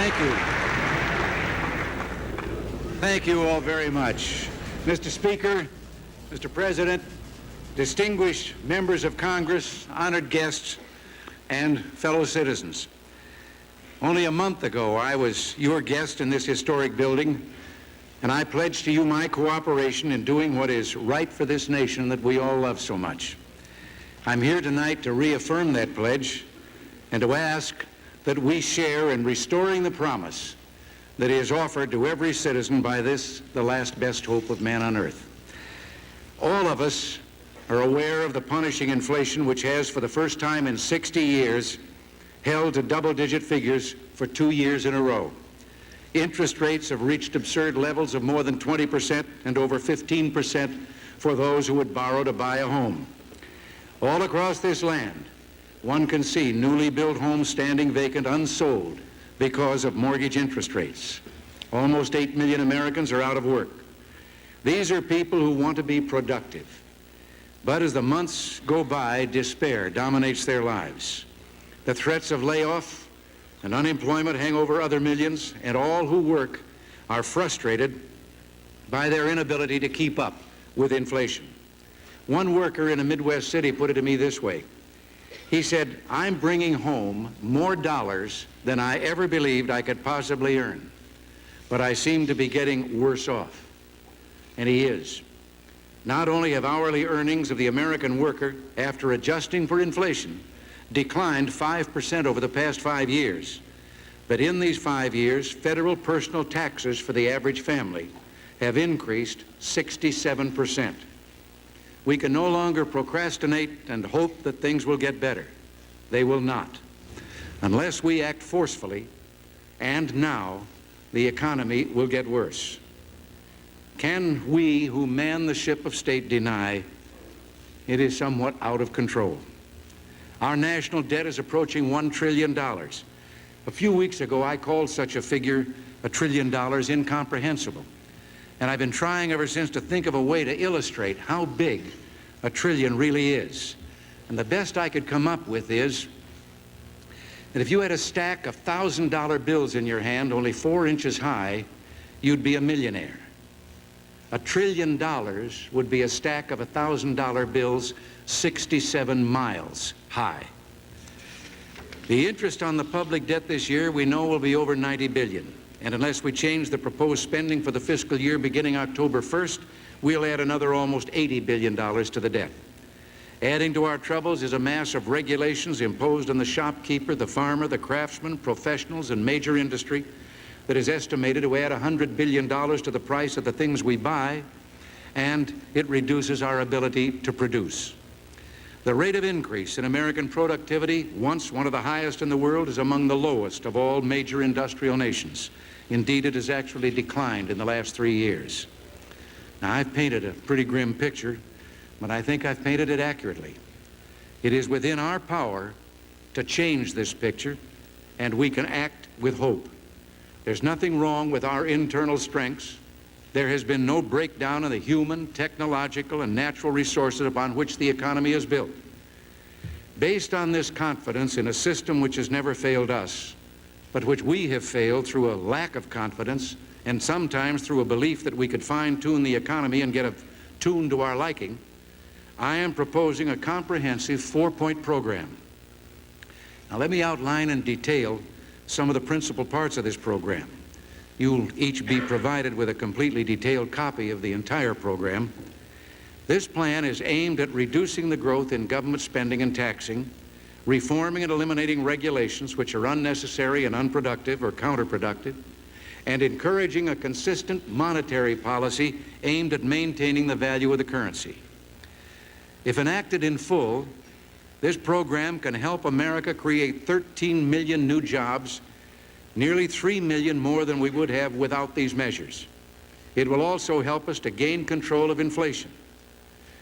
Thank you. Thank you all very much. Mr. Speaker, Mr. President, distinguished members of Congress, honored guests, and fellow citizens. Only a month ago, I was your guest in this historic building, and I pledged to you my cooperation in doing what is right for this nation that we all love so much. I'm here tonight to reaffirm that pledge and to ask that we share in restoring the promise that is offered to every citizen by this, the last best hope of man on earth. All of us are aware of the punishing inflation which has, for the first time in 60 years, held to double-digit figures for 2 years in a row. Interest rates have reached absurd levels of more than 20% and over 15% for those who would borrow to buy a home. All across this land, one can see newly built homes standing vacant, unsold, because of mortgage interest rates. Almost 8 million Americans are out of work. These are people who want to be productive. But as the months go by, despair dominates their lives. The threats of layoff and unemployment hang over other millions, and all who work are frustrated by their inability to keep up with inflation. One worker in a Midwest city put it to me this way. He said, "I'm bringing home more dollars than I ever believed I could possibly earn, but I seem to be getting worse off." And he is. Not only have hourly earnings of the American worker, after adjusting for inflation, declined 5% over the past 5 years, but in these 5 years, federal personal taxes for the average family have increased 67%. We can no longer procrastinate and hope that things will get better. They will not. Unless we act forcefully, and now, the economy will get worse. Can we who man the ship of state deny it is somewhat out of control? Our national debt is approaching $1 trillion. A few weeks ago, I called such a figure, $1 trillion, incomprehensible. And I've been trying ever since to think of a way to illustrate how big $1 trillion really is. And the best I could come up with is that if you had a stack of $1,000 bills in your hand, only 4 inches high, you'd be a millionaire. $1 trillion would be a stack of $1,000 bills 67 miles high. The interest on the public debt this year, we know, will be over $90 billion. And unless we change the proposed spending for the fiscal year beginning October 1st, we'll add another almost $80 billion to the debt. Adding to our troubles is a mass of regulations imposed on the shopkeeper, the farmer, the craftsman, professionals, and major industry that is estimated to add $100 billion to the price of the things we buy, and it reduces our ability to produce. The rate of increase in American productivity, once one of the highest in the world, is among the lowest of all major industrial nations. Indeed, it has actually declined in the last 3 years. Now, I've painted a pretty grim picture, but I think I've painted it accurately. It is within our power to change this picture, and we can act with hope. There's nothing wrong with our internal strengths. There has been no breakdown in the human, technological, and natural resources upon which the economy is built. Based on this confidence in a system which has never failed us, but which we have failed through a lack of confidence and sometimes through a belief that we could fine-tune the economy and get a tune to our liking, I am proposing a comprehensive 4-point program. Now let me outline in detail some of the principal parts of this program. You'll each be provided with a completely detailed copy of the entire program. This plan is aimed at reducing the growth in government spending and taxing, reforming and eliminating regulations which are unnecessary and unproductive or counterproductive, and encouraging a consistent monetary policy aimed at maintaining the value of the currency. If enacted in full, this program can help America create 13 million new jobs, nearly 3 million more than we would have without these measures. It will also help us to gain control of inflation.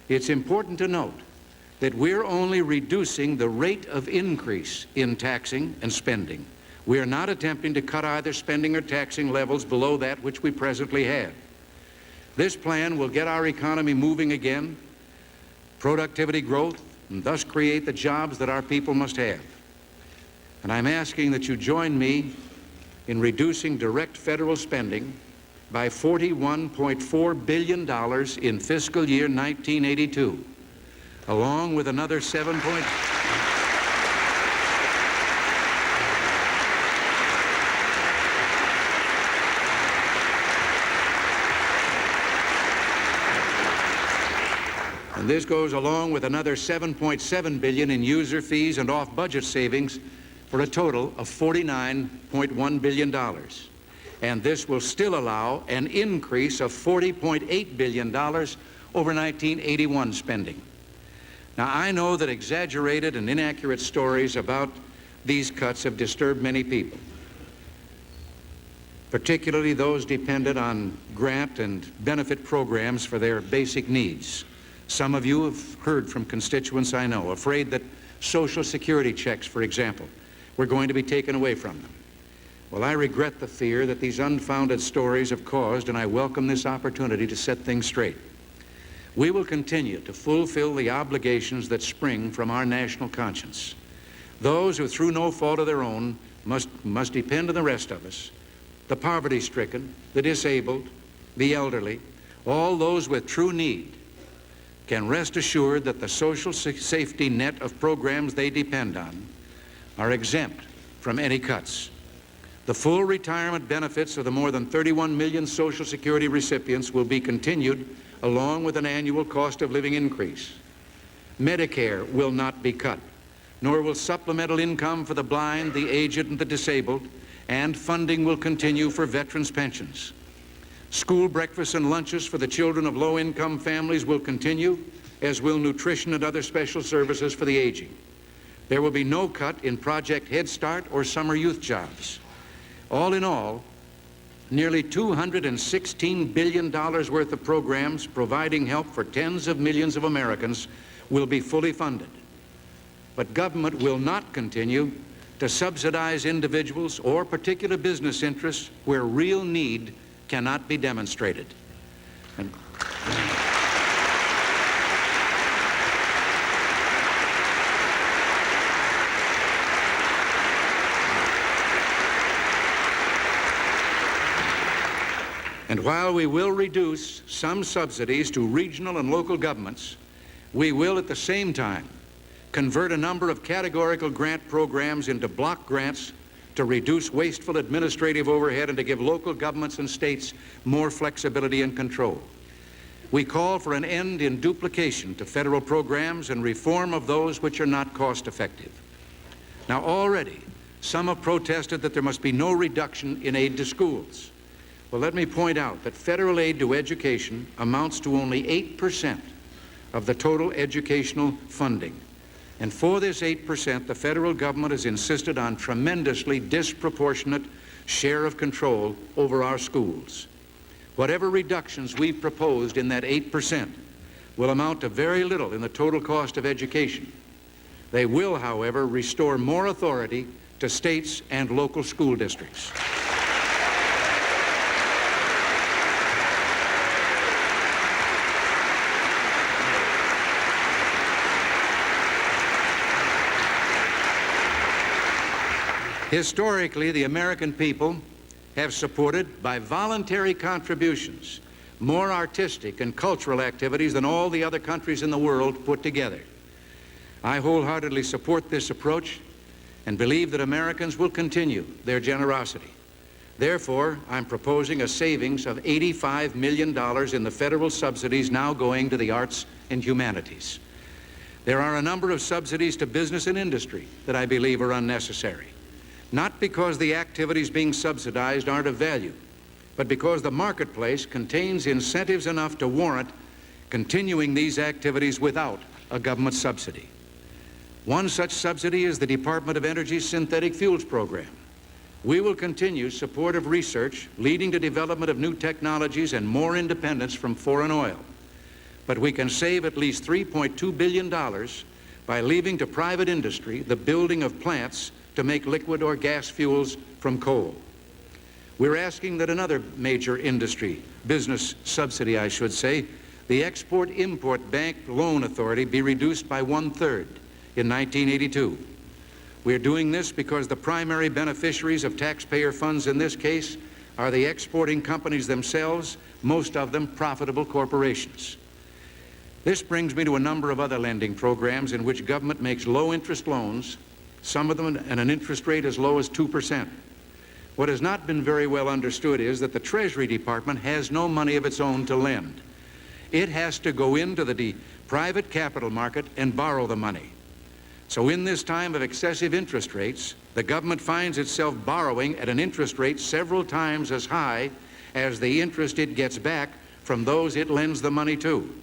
It's important to note that we're only reducing the rate of increase in taxing and spending. We are not attempting to cut either spending or taxing levels below that which we presently have. This plan will get our economy moving again, productivity growth, and thus create the jobs that our people must have. And I'm asking that you join me in reducing direct federal spending by $41.4 billion in fiscal year 1982, along with another And this goes along with another $7.7 billion in user fees and off-budget savings for a total of $49.1 billion. And this will still allow an increase of $40.8 billion over 1981 spending. Now, I know that exaggerated and inaccurate stories about these cuts have disturbed many people, particularly those dependent on grant and benefit programs for their basic needs. Some of you have heard from constituents I know, afraid that Social Security checks, for example, were going to be taken away from them. Well, I regret the fear that these unfounded stories have caused, and I welcome this opportunity to set things straight. We will continue to fulfill the obligations that spring from our national conscience. Those who, through no fault of their own, must depend on the rest of us, the poverty-stricken, the disabled, the elderly, all those with true need, can rest assured that the social safety net of programs they depend on are exempt from any cuts. The full retirement benefits of the more than 31 million Social Security recipients will be continued along with an annual cost of living increase. Medicare will not be cut, nor will supplemental income for the blind, the aged, and the disabled, and funding will continue for veterans' pensions. School breakfasts and lunches for the children of low-income families will continue, as will nutrition and other special services for the aging. There will be no cut in Project Head Start or summer youth jobs. All in all, nearly $216 billion worth of programs providing help for tens of millions of Americans will be fully funded. But government will not continue to subsidize individuals or particular business interests where real need cannot be demonstrated. And while we will reduce some subsidies to regional and local governments, we will at the same time convert a number of categorical grant programs into block grants to reduce wasteful administrative overhead and to give local governments and states more flexibility and control. We call for an end in duplication to federal programs and reform of those which are not cost effective. Now, already, some have protested that there must be no reduction in aid to schools. Well, let me point out that federal aid to education amounts to only 8% of the total educational funding. And for this 8%, the federal government has insisted on tremendously disproportionate share of control over our schools. Whatever reductions we've proposed in that 8% will amount to very little in the total cost of education. They will, however, restore more authority to states and local school districts. Historically, the American people have supported, by voluntary contributions, more artistic and cultural activities than all the other countries in the world put together. I wholeheartedly support this approach and believe that Americans will continue their generosity. Therefore, I'm proposing a savings of $85 million in the federal subsidies now going to the arts and humanities. There are a number of subsidies to business and industry that I believe are unnecessary. Not because the activities being subsidized aren't of value, but because the marketplace contains incentives enough to warrant continuing these activities without a government subsidy. One such subsidy is the Department of Energy's synthetic fuels program. We will continue support of research leading to development of new technologies and more independence from foreign oil. But we can save at least $3.2 billion by leaving to private industry the building of plants to make liquid or gas fuels from coal. We're asking that another major industry, business subsidy I should say, the Export-Import Bank Loan Authority be reduced by 1/3 in 1982. We are doing this because the primary beneficiaries of taxpayer funds in this case are the exporting companies themselves, most of them profitable corporations. This brings me to a number of other lending programs in which government makes low-interest loans, some of them at an interest rate as low as 2%. What has not been very well understood is that the Treasury Department has no money of its own to lend. It has to go into the private capital market and borrow the money. So in this time of excessive interest rates, the government finds itself borrowing at an interest rate several times as high as the interest it gets back from those it lends the money to.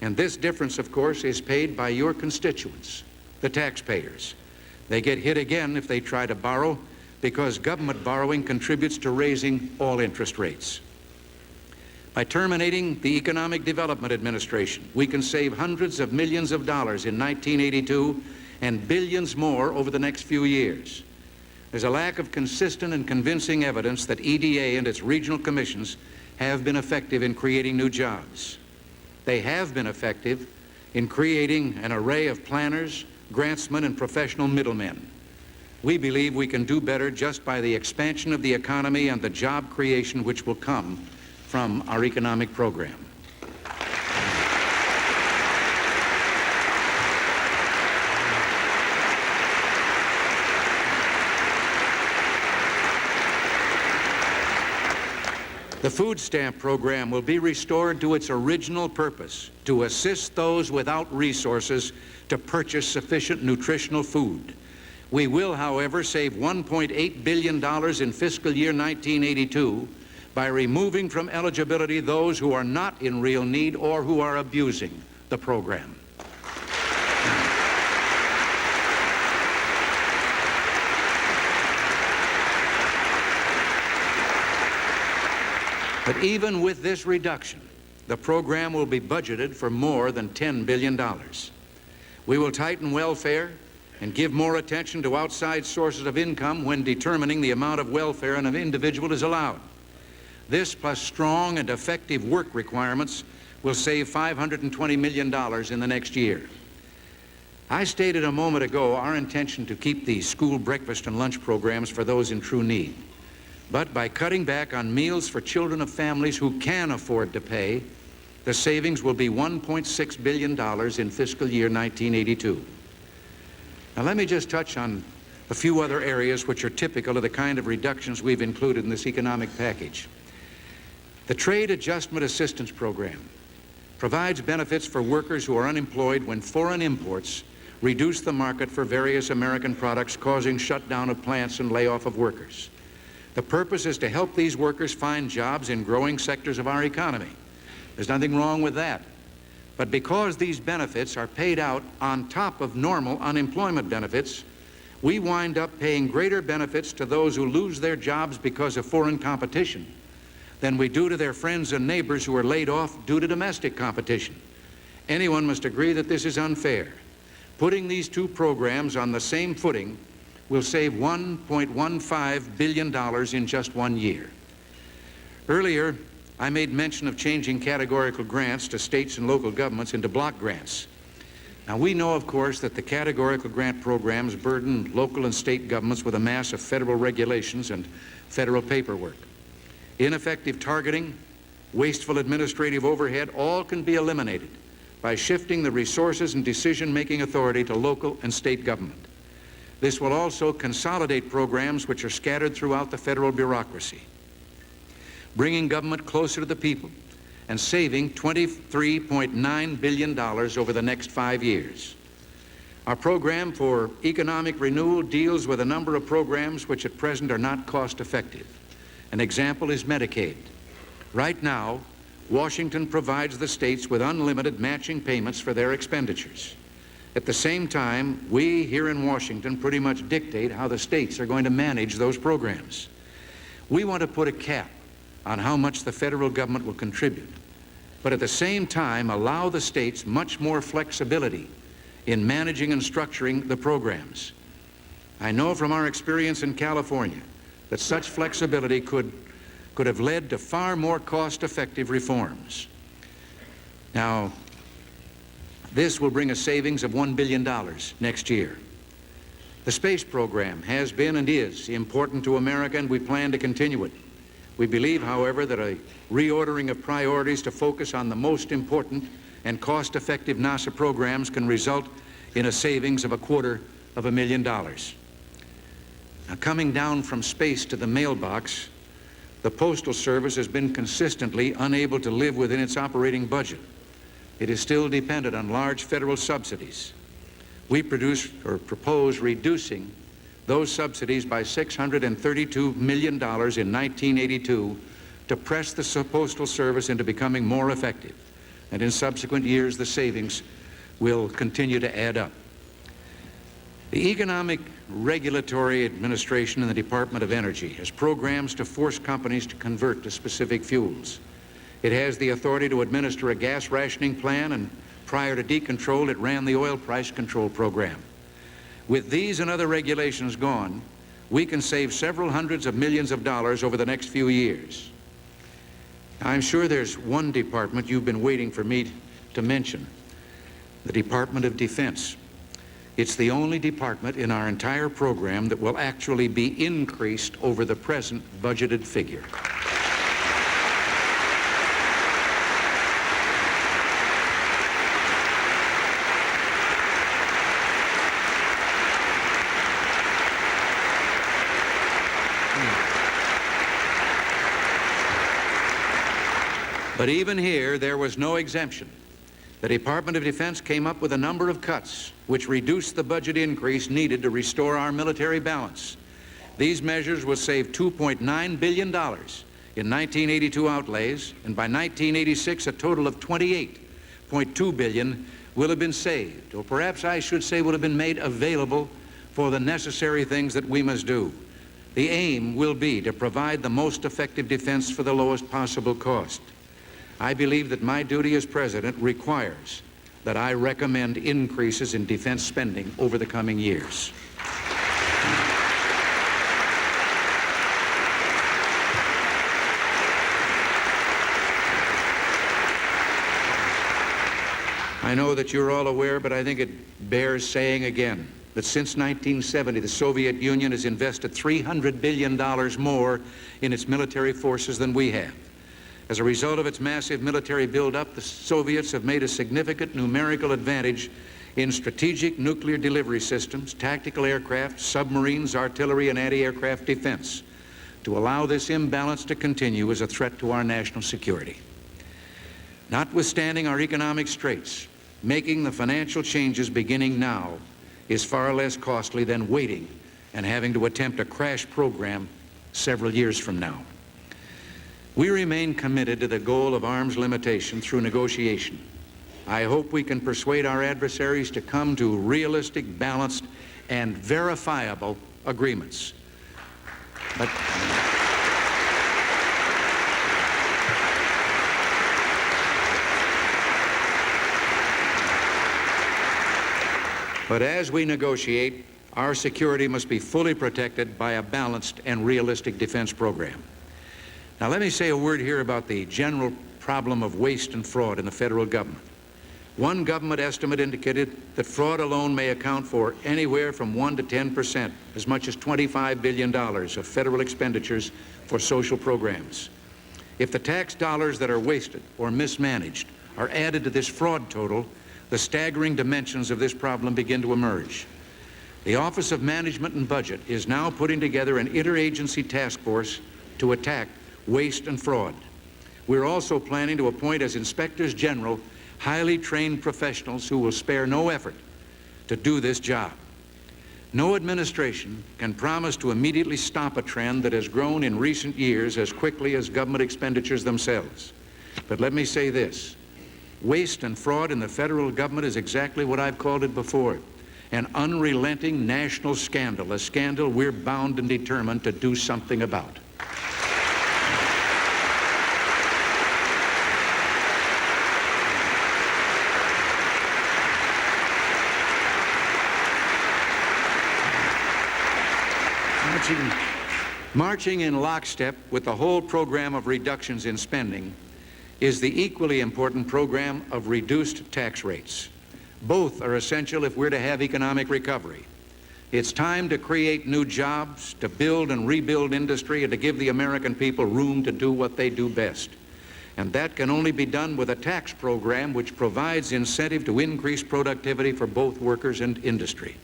And this difference, of course, is paid by your constituents, the taxpayers. They get hit again if they try to borrow, because government borrowing contributes to raising all interest rates. By terminating the Economic Development Administration, we can save hundreds of millions of dollars in 1982 and billions more over the next few years. There's a lack of consistent and convincing evidence that EDA and its regional commissions have been effective in creating new jobs. They have been effective in creating an array of planners, grantsmen, and professional middlemen. We believe we can do better just by the expansion of the economy and the job creation which will come from our economic program. The food stamp program will be restored to its original purpose, to assist those without resources to purchase sufficient nutritional food. We will, however, save $1.8 billion in fiscal year 1982 by removing from eligibility those who are not in real need or who are abusing the program. But even with this reduction, the program will be budgeted for more than $10 billion. We will tighten welfare and give more attention to outside sources of income when determining the amount of welfare an individual is allowed. This, plus strong and effective work requirements, will save $520 million in the next year. I stated a moment ago our intention to keep the school breakfast and lunch programs for those in true need. But by cutting back on meals for children of families who can afford to pay, the savings will be $1.6 billion in fiscal year 1982. Now let me just touch on a few other areas which are typical of the kind of reductions we've included in this economic package. The Trade Adjustment Assistance Program provides benefits for workers who are unemployed when foreign imports reduce the market for various American products, causing shutdown of plants and layoff of workers. The purpose is to help these workers find jobs in growing sectors of our economy. There's nothing wrong with that. But because these benefits are paid out on top of normal unemployment benefits, we wind up paying greater benefits to those who lose their jobs because of foreign competition than we do to their friends and neighbors who are laid off due to domestic competition. Anyone must agree that this is unfair. Putting these two programs on the same footing will save $1.15 billion in just 1 year. Earlier, I made mention of changing categorical grants to states and local governments into block grants. Now, we know, of course, that the categorical grant programs burden local and state governments with a mass of federal regulations and federal paperwork. Ineffective targeting, wasteful administrative overhead, all can be eliminated by shifting the resources and decision-making authority to local and state government. This will also consolidate programs which are scattered throughout the federal bureaucracy, bringing government closer to the people and saving $23.9 billion over the next 5 years. Our program for economic renewal deals with a number of programs which at present are not cost-effective. An example is Medicaid. Right now, Washington provides the states with unlimited matching payments for their expenditures. At the same time, we here in Washington pretty much dictate how the states are going to manage those programs. We want to put a cap on how much the federal government will contribute, but at the same time allow the states much more flexibility in managing and structuring the programs. I know from our experience in California that such flexibility could have led to far more cost-effective reforms. Now, this will bring a savings of $1 billion next year. The space program has been and is important to America, and we plan to continue it. We believe, however, that a reordering of priorities to focus on the most important and cost-effective NASA programs can result in a savings of $250,000. Now, coming down from space to the mailbox, the Postal Service has been consistently unable to live within its operating budget. It is still dependent on large federal subsidies. We propose reducing those subsidies by $632 million in 1982 to press the Postal Service into becoming more effective. And in subsequent years, the savings will continue to add up. The Economic Regulatory Administration in the Department of Energy has programs to force companies to convert to specific fuels. It has the authority to administer a gas rationing plan, and prior to decontrol, it ran the oil price control program. With these and other regulations gone, we can save several hundreds of millions of dollars over the next few years. I'm sure there's one department you've been waiting for me to mention, the Department of Defense. It's the only department in our entire program that will actually be increased over the present budgeted figure. But even here, there was no exemption. The Department of Defense came up with a number of cuts which reduced the budget increase needed to restore our military balance. These measures will save $2.9 billion in 1982 outlays, and by 1986 a total of $28.2 billion will have been saved, or perhaps I should say will have been made available for the necessary things that we must do. The aim will be to provide the most effective defense for the lowest possible cost. I believe that my duty as president requires that I recommend increases in defense spending over the coming years. I know that you're all aware, but I think it bears saying again that since 1970, the Soviet Union has invested $300 billion more in its military forces than we have. As a result of its massive military buildup, the Soviets have made a significant numerical advantage in strategic nuclear delivery systems, tactical aircraft, submarines, artillery, and anti-aircraft defense. To allow this imbalance to continue is a threat to our national security. Notwithstanding our economic straits, making the financial changes beginning now is far less costly than waiting and having to attempt a crash program several years from now. We remain committed to the goal of arms limitation through negotiation. I hope we can persuade our adversaries to come to realistic, balanced, and verifiable agreements. But as we negotiate, our security must be fully protected by a balanced and realistic defense program. Now, let me say a word here about the general problem of waste and fraud in the federal government. One government estimate indicated that fraud alone may account for anywhere from 1% to 10%, as much as $25 billion of federal expenditures for social programs. If the tax dollars that are wasted or mismanaged are added to this fraud total, the staggering dimensions of this problem begin to emerge. The Office of Management and Budget is now putting together an interagency task force to attack waste and fraud. We're also planning to appoint as inspectors general highly trained professionals who will spare no effort to do this job. No administration can promise to immediately stop a trend that has grown in recent years as quickly as government expenditures themselves. But let me say this: waste and fraud in the federal government is exactly what I've called it before, an unrelenting national scandal, a scandal we're bound and determined to do something about. Marching in lockstep with the whole program of reductions in spending is the equally important program of reduced tax rates. Both are essential if we're to have economic recovery. It's time to create new jobs, to build and rebuild industry, and to give the American people room to do what they do best. And that can only be done with a tax program which provides incentive to increase productivity for both workers and industry.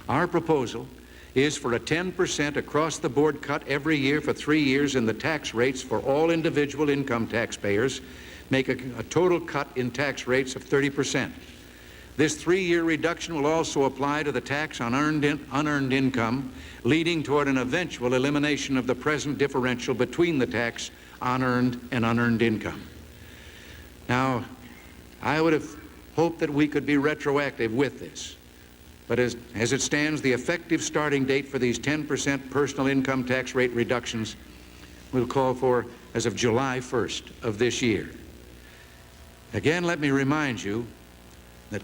Our proposal is for a 10% across-the-board cut every year for 3 years in the tax rates for all individual income taxpayers, make a total cut in tax rates of 30%. This 3-year reduction will also apply to the tax on unearned income, leading toward an eventual elimination of the present differential between the tax on earned and unearned income. Now, I would have hoped that we could be retroactive with this, but as it stands, the effective starting date for these 10% personal income tax rate reductions will call for as of July 1st of this year. Again, let me remind you that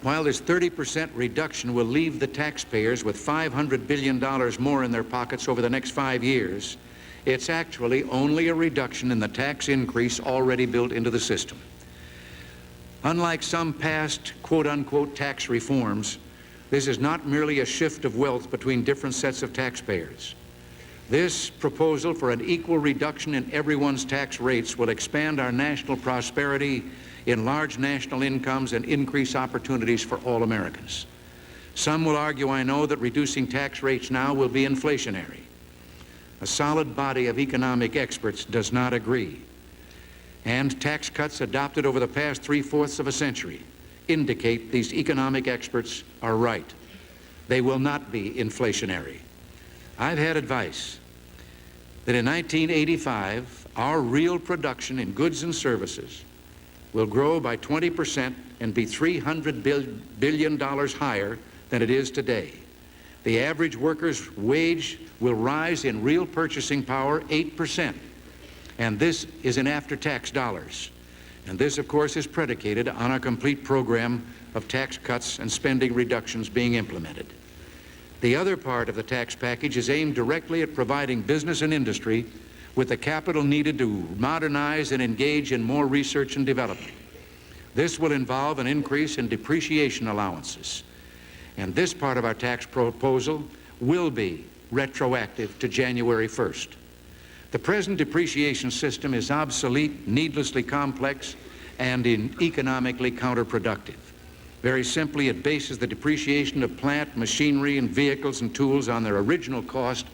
while this 30% reduction will leave the taxpayers with $500 billion more in their pockets over the next 5 years, it's actually only a reduction in the tax increase already built into the system. Unlike some past quote-unquote tax reforms, this is not merely a shift of wealth between different sets of taxpayers. This proposal for an equal reduction in everyone's tax rates will expand our national prosperity, enlarge national incomes, and increase opportunities for all Americans. Some will argue, I know, that reducing tax rates now will be inflationary. A solid body of economic experts does not agree. And tax cuts adopted over the past 3/4 of a century indicate these economic experts are right. They will not be inflationary. I've had advice that in 1985, our real production in goods and services will grow by 20% and be $300 billion higher than it is today. The average worker's wage will rise in real purchasing power 8%, and this is in after-tax dollars. And this, of course, is predicated on a complete program of tax cuts and spending reductions being implemented. The other part of the tax package is aimed directly at providing business and industry with the capital needed to modernize and engage in more research and development. This will involve an increase in depreciation allowances. And this part of our tax proposal will be retroactive to January 1st. The present depreciation system is obsolete, needlessly complex, and economically counterproductive. Very simply, it bases the depreciation of plant, machinery, and vehicles and tools on their original cost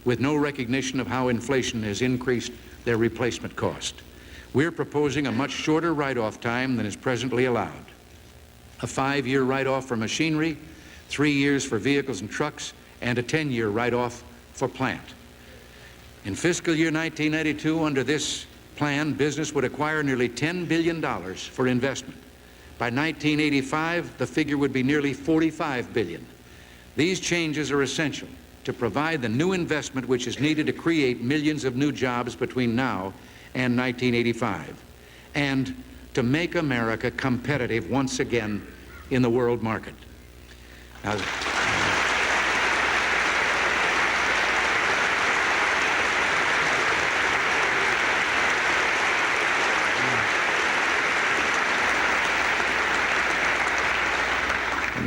with no recognition of how inflation has increased their replacement cost. We're proposing a much shorter write-off time than is presently allowed. A 5-year write-off for machinery, 3 years for vehicles and trucks, and a 10-year write-off for plant. In fiscal year 1992, under this plan, business would acquire nearly $10 billion for investment. By 1985, the figure would be nearly $45 billion. These changes are essential to provide the new investment which is needed to create millions of new jobs between now and 1985, and to make America competitive once again in the world market. Now,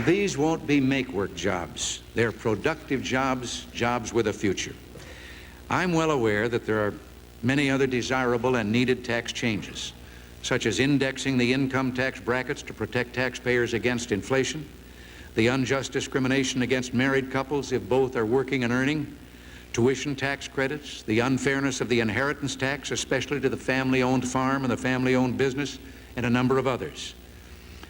these won't be make-work jobs. They're productive jobs, jobs with a future. I'm well aware that there are many other desirable and needed tax changes, such as indexing the income tax brackets to protect taxpayers against inflation, the unjust discrimination against married couples if both are working and earning, tuition tax credits, the unfairness of the inheritance tax, especially to the family-owned farm and the family-owned business, and a number of others.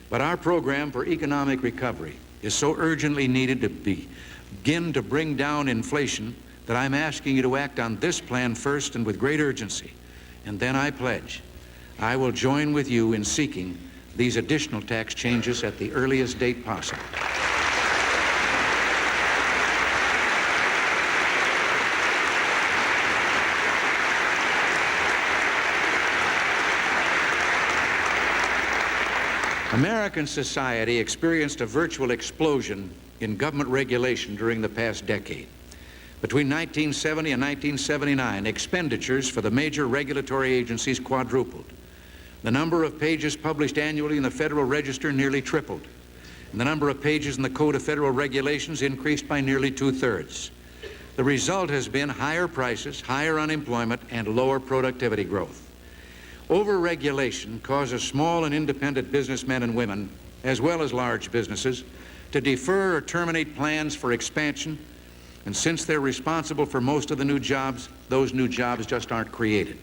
But our program for economic recovery is so urgently needed to begin to bring down inflation that I'm asking you to act on this plan first and with great urgency. And then I pledge I will join with you in seeking these additional tax changes at the earliest date possible. American society experienced a virtual explosion in government regulation during the past decade. Between 1970 and 1979, expenditures for the major regulatory agencies quadrupled. The number of pages published annually in the Federal Register nearly tripled. and the number of pages in the Code of Federal Regulations increased by nearly 2/3. The result has been higher prices, higher unemployment, and lower productivity growth. Overregulation causes small and independent businessmen and women, as well as large businesses, to defer or terminate plans for expansion, and since they're responsible for most of the new jobs, those new jobs just aren't created.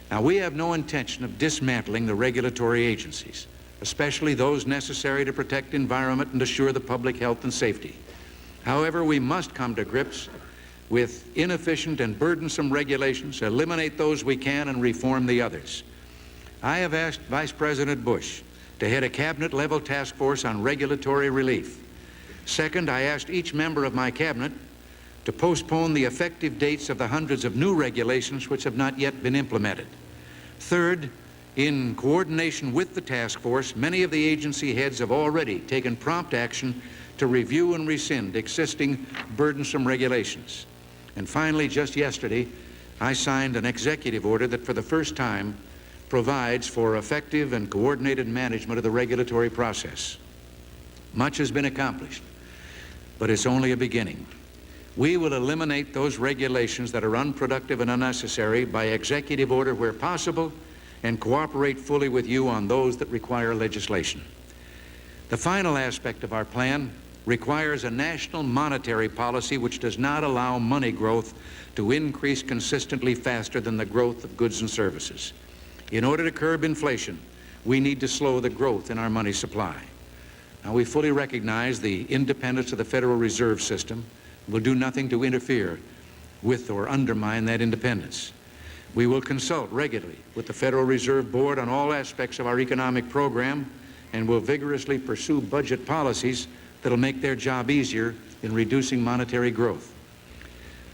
Now, we have no intention of dismantling the regulatory agencies, especially those necessary to protect the environment and assure the public health and safety. However, we must come to grips with inefficient and burdensome regulations, eliminate those we can, and reform the others. I have asked Vice President Bush to head a cabinet-level task force on regulatory relief. Second, I asked each member of my cabinet to postpone the effective dates of the hundreds of new regulations which have not yet been implemented. Third, in coordination with the task force, many of the agency heads have already taken prompt action to review and rescind existing burdensome regulations. And finally, just yesterday, I signed an executive order that for the first time provides for effective and coordinated management of the regulatory process. Much has been accomplished, but it's only a beginning. We will eliminate those regulations that are unproductive and unnecessary by executive order where possible, and cooperate fully with you on those that require legislation. The final aspect of our plan requires a national monetary policy which does not allow money growth to increase consistently faster than the growth of goods and services. In order to curb inflation, we need to slow the growth in our money supply. Now, we fully recognize the independence of the Federal Reserve System. We'll do nothing to interfere with or undermine that independence. We will consult regularly with the Federal Reserve Board on all aspects of our economic program, and will vigorously pursue budget policies that'll make their job easier in reducing monetary growth.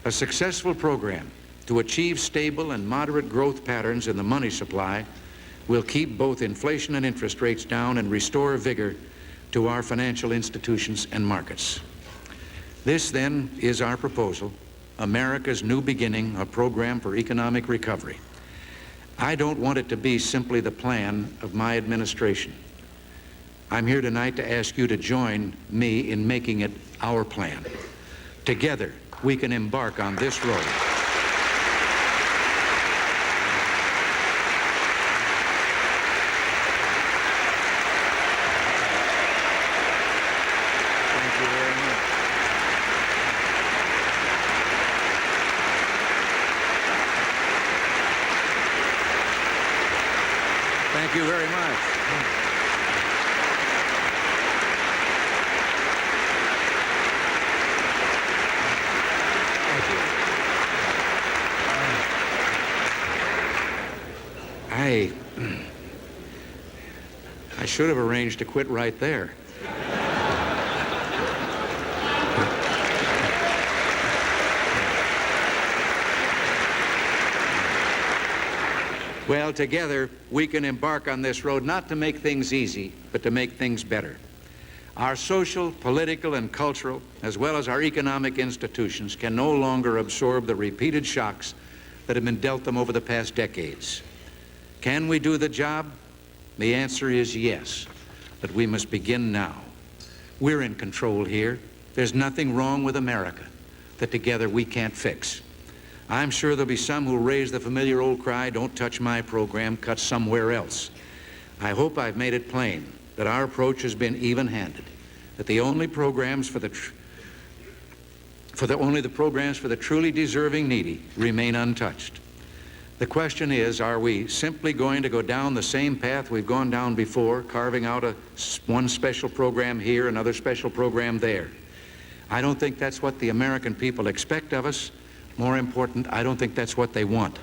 A successful program to achieve stable and moderate growth patterns in the money supply will keep both inflation and interest rates down and restore vigor to our financial institutions and markets. This, then, is our proposal, America's New Beginning, a program for economic recovery. I don't want it to be simply the plan of my administration. I'm here tonight to ask you to join me in making it our plan. Together, we can embark on this road. Thank you very much. Thank you very much. I should have arranged to quit right there. Well, together we can embark on this road not to make things easy, but to make things better. Our social, political, and cultural, as well as our economic institutions, can no longer absorb the repeated shocks that have been dealt them over the past decades. Can we do the job? The answer is yes, but we must begin now. We're in control here. There's nothing wrong with America that together we can't fix. I'm sure there'll be some who'll raise the familiar old cry, "Don't touch my program, cut somewhere else." I hope I've made it plain that our approach has been even-handed, that the only programs for the programs for the truly deserving needy remain untouched. The question is, are we simply going to go down the same path we've gone down before, carving out one special program here, another special program there? I don't think that's what the American people expect of us. More important, I don't think that's what they want.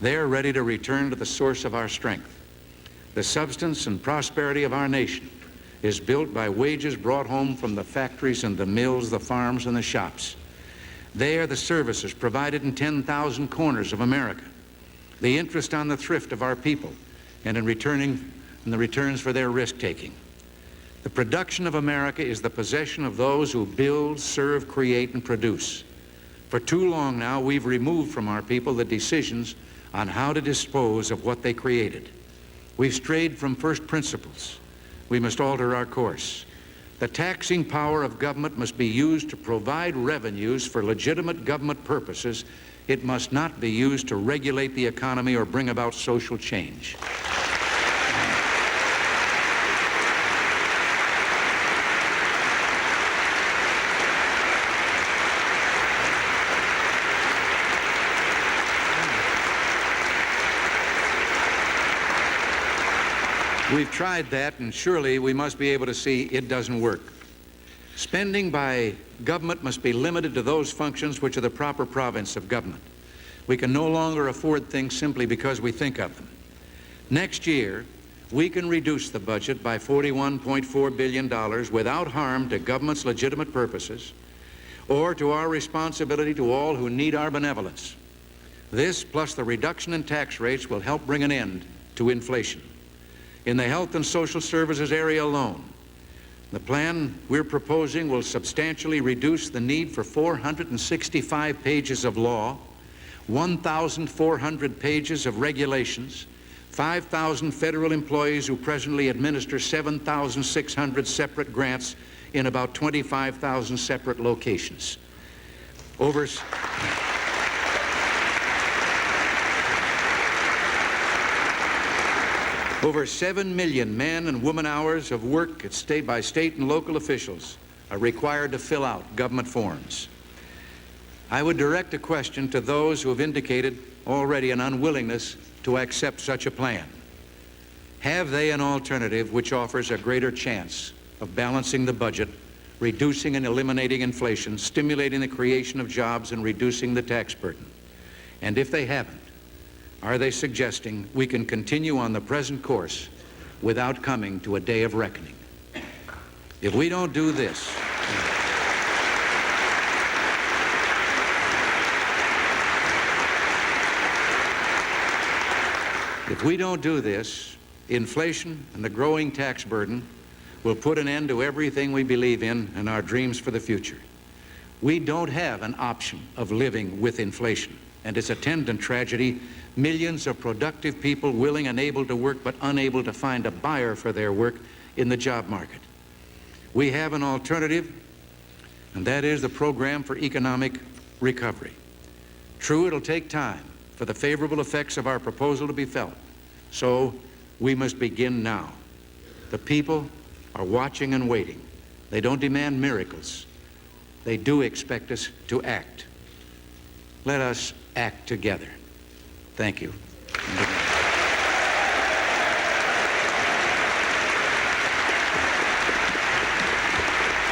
They're ready to return to the source of our strength. The substance and prosperity of our nation is built by wages brought home from the factories and the mills, the farms and the shops. They are the services provided in 10,000 corners of America, the interest on the thrift of our people, and in the returns for their risk-taking. The production of America is the possession of those who build, serve, create, and produce. For too long now, we've removed from our people the decisions on how to dispose of what they created. We've strayed from first principles. We must alter our course. The taxing power of government must be used to provide revenues for legitimate government purposes. It must not be used to regulate the economy or bring about social change. We've tried that, and surely we must be able to see it doesn't work. Spending by government must be limited to those functions which are the proper province of government. We can no longer afford things simply because we think of them. Next year, we can reduce the budget by $41.4 billion without harm to government's legitimate purposes or to our responsibility to all who need our benevolence. This, plus the reduction in tax rates, will help bring an end to inflation. In the health and social services area alone, the plan we're proposing will substantially reduce the need for 465 pages of law, 1,400 pages of regulations, 5,000 federal employees who presently administer 7,600 separate grants in about 25,000 separate locations. Over 7 million man and woman hours of work by state and local officials are required to fill out government forms. I would direct a question to those who have indicated already an unwillingness to accept such a plan. Have they an alternative which offers a greater chance of balancing the budget, reducing and eliminating inflation, stimulating the creation of jobs, and reducing the tax burden? And if they haven't, are they suggesting we can continue on the present course without coming to a day of reckoning? If we don't do this, inflation and the growing tax burden will put an end to everything we believe in and our dreams for the future. We don't have an option of living with inflation and its attendant tragedy, millions of productive people willing and able to work but unable to find a buyer for their work in the job market. We have an alternative, and that is the program for economic recovery. True, it'll take time for the favorable effects of our proposal to be felt. So we must begin now. The people are watching and waiting. They don't demand miracles. They do expect us to act. Let us act together. Thank you.